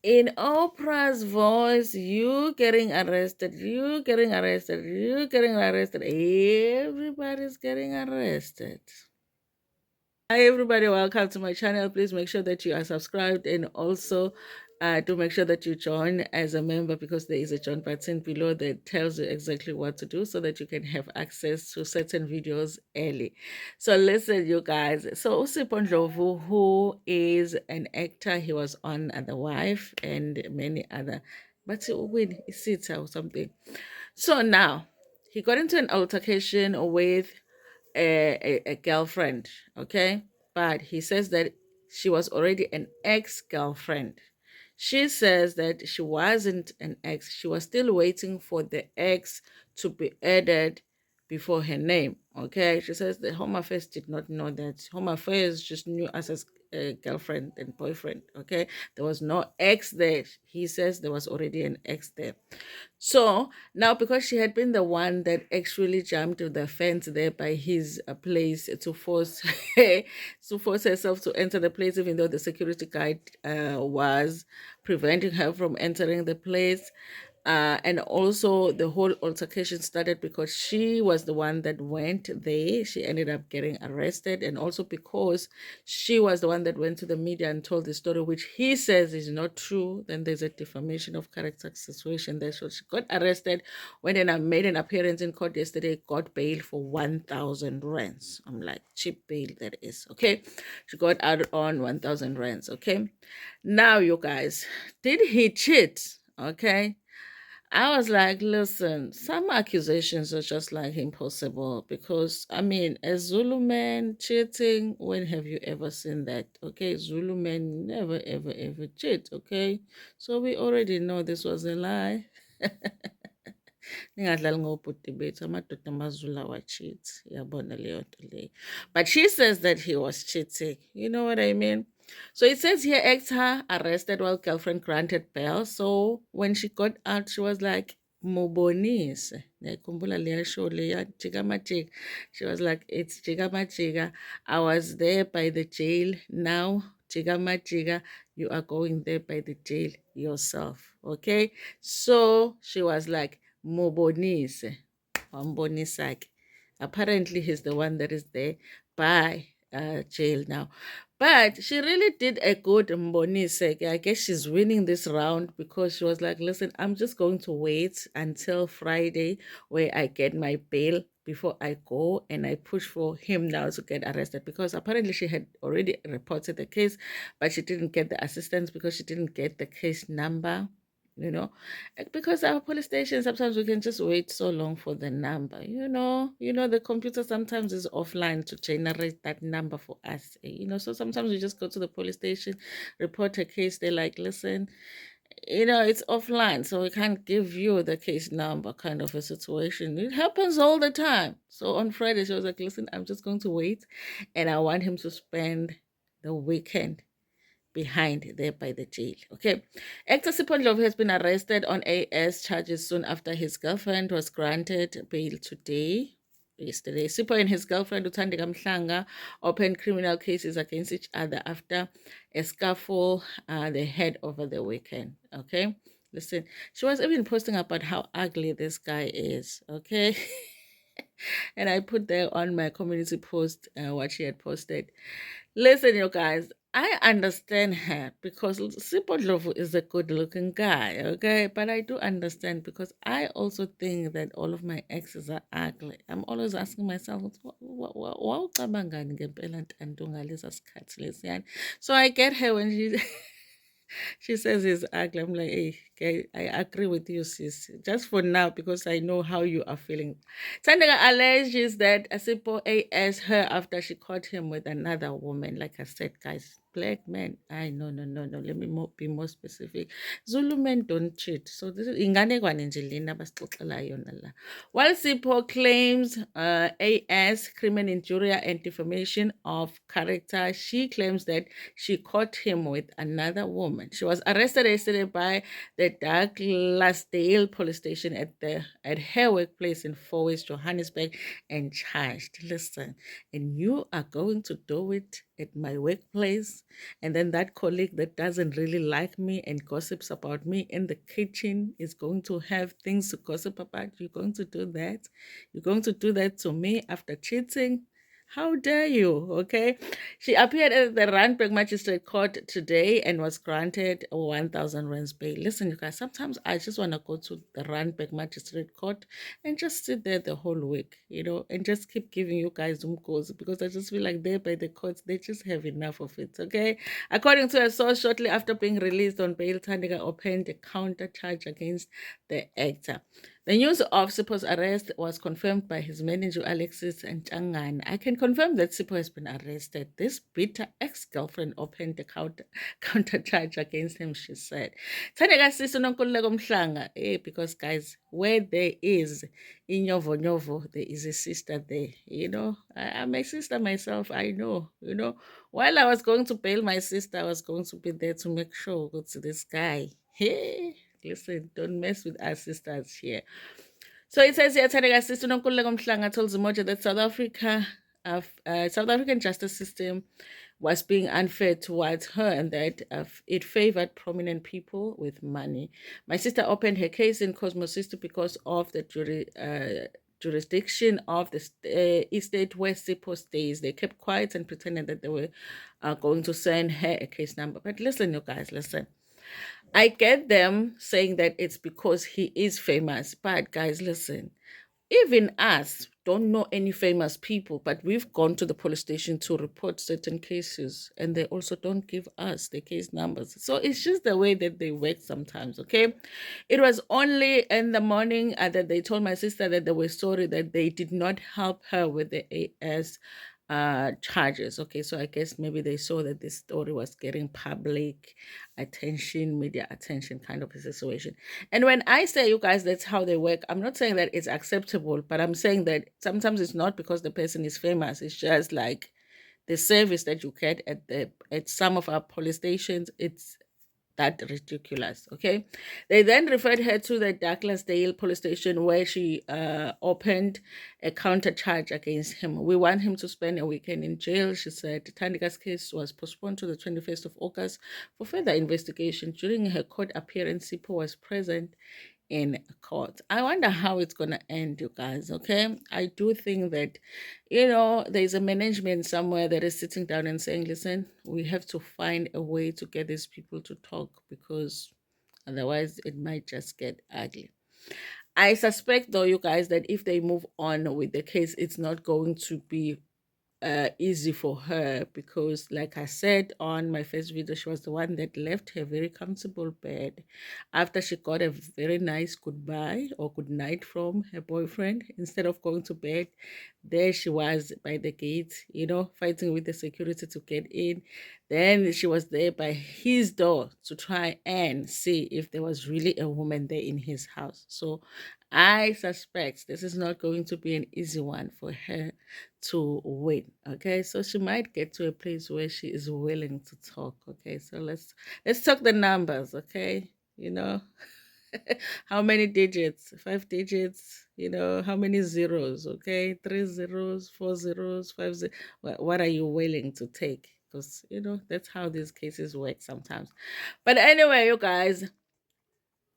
In Oprah's voice, you getting arrested, you getting arrested, you getting arrested. Everybody's getting arrested. Hi everybody, welcome to my channel. Please make sure that you are subscribed and also to make sure that you join as a member because there is a join button below that tells you exactly what to do so that you can have access to certain videos early. So listen, you guys. So Sipho Ndlovu, who is an actor, he was on The Wife and many other, but win is or something. So now he got into an altercation with a girlfriend, okay? But he says that she was already an ex-girlfriend. She says that she wasn't an ex. She was still waiting for the ex to be added before her name, okay? She says the Home Affairs did not know that. Home Affairs just knew us as a girlfriend and boyfriend, okay? There was no ex there. He says there was already an ex there. So now, because she had been the one that actually jumped to the fence there by his place to force her, to force herself to enter the place, even though the security guard was preventing her from entering the place. And also the whole altercation started because she was the one that went there. She ended up getting arrested, and also because she was the one that went to the media and told the story, which he says is not true. Then there's a defamation of character situation there. So she got arrested, went and made an appearance in court yesterday, got bail for 1,000 rands. I'm like, cheap bail that is. Okay. She got out on 1,000 rands. Okay. Now, you guys, did he cheat? Okay. I was like, listen, some accusations are just like impossible because, I mean, a Zulu man cheating, when have you ever seen that? Okay, Zulu men never, ever, ever cheat, okay? So we already know this was a lie. Ningadlali ngobhuti bethu, amadoda amaZulu awa-cheat. Uyabona leyo nto leyo. But she says that he was cheating. You know what I mean? So it says here, ex-her arrested while girlfriend granted bail. So when she got out, she was like, Mubonise. Ngiyayikhumbula leya show leya Jika Majika. She was like, it's Jika Majika. I was there by the jail. Now, Jika Majika, you are going there by the jail yourself. Okay? So she was like, Mubonise. Wambonisa-ke. Apparently, he's the one that is there by jail now. But she really did a good Mbonise. I guess she's winning this round because she was like, listen, I'm just going to wait until Friday where I get my bail before I go and I push for him now to get arrested because apparently she had already reported the case, but she didn't get the assistance because she didn't get the case number, you know. Because our police station, sometimes we can just wait so long for the number, the computer sometimes is offline to generate that number for us, so sometimes we just go to the police station, report a case, they're like, listen, it's offline, so we can't give you the case number, kind of a situation. It happens all the time. So on Friday she was like, listen, I'm just going to wait and I want him to spend the weekend behind there by the jail. Okay. Actor Sipho Ndlovu has been arrested on AS charges soon after his girlfriend was granted bail today. Yesterday, Sipho and his girlfriend Uthandeka Mhlanga opened criminal cases against each other after a scuffle they had over the weekend. Okay. Listen, she was even posting about how ugly this guy is. Okay. And I put there on my community post what she had posted. Listen, you guys, I understand her because Sipho Ndlovu is a good looking guy, okay? But I do understand because I also think that all of my exes are ugly. I'm always asking myself, wawucabangani ngempela ntanto ngalesa sikhathi lesiyana? So I get her when she she says he's ugly. I'm like, hey, okay, I agree with you, sis. Just for now, because I know how you are feeling. Tandega alleges that Asipo AS her after she caught him with another woman. Like I said, guys, black men. I no, no, no, no. Let me be more specific. Zulu men don't cheat. So this is inganekwane nje lena basixoxela yona la. While Sipho claims AS criminal injury and defamation of character, she claims that she caught him with another woman. She was arrested yesterday by the Douglasdale police station at her workplace in Fourways, Johannesburg, and charged. Listen, and you are going to do it at my workplace, and then that colleague that doesn't really like me and gossips about me in the kitchen is going to have things to gossip about. You're going to do that? You're going to do that to me after cheating? How dare you? Okay. She appeared at the Randburg Magistrate Court today and was granted a 1,000 rands bail. Listen, you guys, sometimes I just want to go to the Randburg Magistrate Court and just sit there the whole week, and just keep giving you guys umkos, because I just feel like there by the courts, they just have enough of it, okay? According to a source, shortly after being released on bail, Tandika opened a counter charge against the actor. The news of Sipho's arrest was confirmed by his manager, Alexis Nchangan. I can confirm that Sipho has been arrested. This bitter ex-girlfriend opened the counter charge against him, she said. Thandeka sisi uNonkululeko Mhlanga, because guys, where there is inyovo nyovo, there is a sister there. I'm a sister myself, I know. While I was going to bail my sister, I was going to be there to make sure to this guy. Hey, listen, don't mess with our sisters here. So it says here, Thandeka sisi uNonkululeko Mhlanga told Zimoja that South African justice system was being unfair towards her and that it favored prominent people with money. My sister opened her case in Cosmo Sister because of the jurisdiction of the estate where Sipho stays. They kept quiet and pretended that they were going to send her a case number. But listen, you guys, listen. I get them saying that it's because he is famous. But guys, listen. Even us don't know any famous people, but we've gone to the police station to report certain cases, and they also don't give us the case numbers. So it's just the way that they work sometimes, okay? It was only in the morning that they told my sister that they were sorry that they did not help her with the AS charges. Okay, so I guess maybe they saw that this story was getting public attention, media attention, kind of a situation. And when I say, you guys, that's how they work, I'm not saying that it's acceptable, but I'm saying that sometimes it's not because the person is famous. It's just like the service that you get at some of our police stations. It's that ridiculous. Okay, they then referred her to the Douglasdale police station where she opened a counter charge against him. We want him to spend a weekend in jail, she said. Tandika's case was postponed to the 21st of August for further investigation. During her court appearance, Sipho was present in court. I wonder how it's going to end, you guys, okay? I do think that, there's a management somewhere that is sitting down and saying, listen, we have to find a way to get these people to talk, because otherwise it might just get ugly. I suspect, though, you guys, that if they move on with the case, it's not going to be easy for her, because like I said on my first video, she was the one that left her very comfortable bed after she got a very nice goodbye or good night from her boyfriend. Instead of going to bed, there she was by the gate, fighting with the security to get in. Then she was there by his door to try and see if there was really a woman there in his house. So I suspect this is not going to be an easy one for her to win. Okay, so she might get to a place where she is willing to talk. Okay, so let's talk the numbers. Okay, how many digits? 5 digits. How many zeros? Okay, 3 zeros, 4 zeros, 5 zeros. What are you willing to take? Because that's how these cases work sometimes. But anyway, you guys,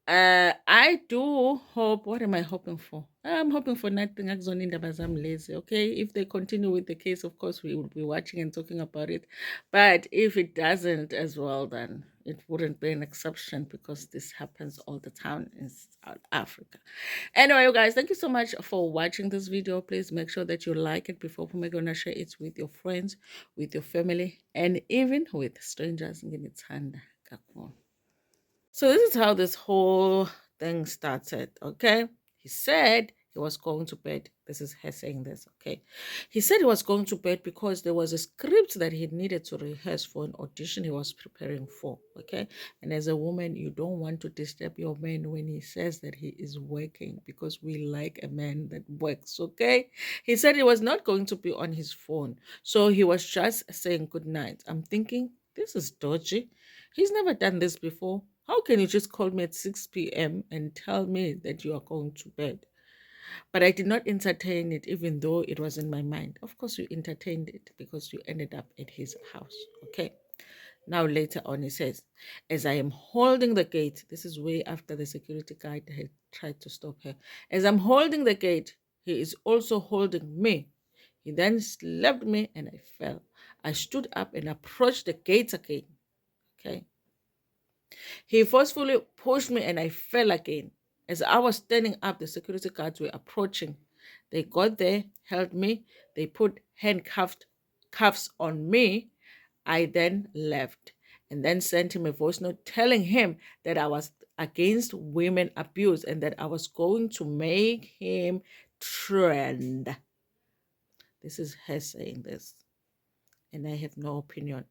I do hope. What am I hoping for? I'm hoping for nothing. I'm lazy. Okay, if they continue with the case, of course we will be watching and talking about it. But if it doesn't as well, then it wouldn't be an exception, because this happens all the time in South Africa. Anyway, you guys, thank you so much for watching this video. Please make sure that you like it before we're gonna share it with your friends, with your family, and even with strangers. Nginithanda kakhulu. So this is how this whole thing started, okay? He said he was going to bed. This is her saying this, okay? He said he was going to bed because there was a script that he needed to rehearse for an audition he was preparing for, okay? And as a woman, you don't want to disturb your man when he says that he is working, because we like a man that works, okay? He said he was not going to be on his phone. So he was just saying good night. I'm thinking, this is dodgy. He's never done this before. How can you just call me at 6 p.m. and tell me that you are going to bed? But I did not entertain it, even though it was in my mind. Of course, you entertained it because you ended up at his house. Okay. Now, later on, he says, as I am holding the gate, this is way after the security guard had tried to stop her. As I'm holding the gate, he is also holding me. He then slapped me and I fell. I stood up and approached the gate again. Okay. He forcefully pushed me and I fell again. As I was standing up, the security guards were approaching. They got there, held me. They put cuffs on me. I then left and then sent him a voice note telling him that I was against women abuse and that I was going to make him trend. This is her saying this, and I have no opinion.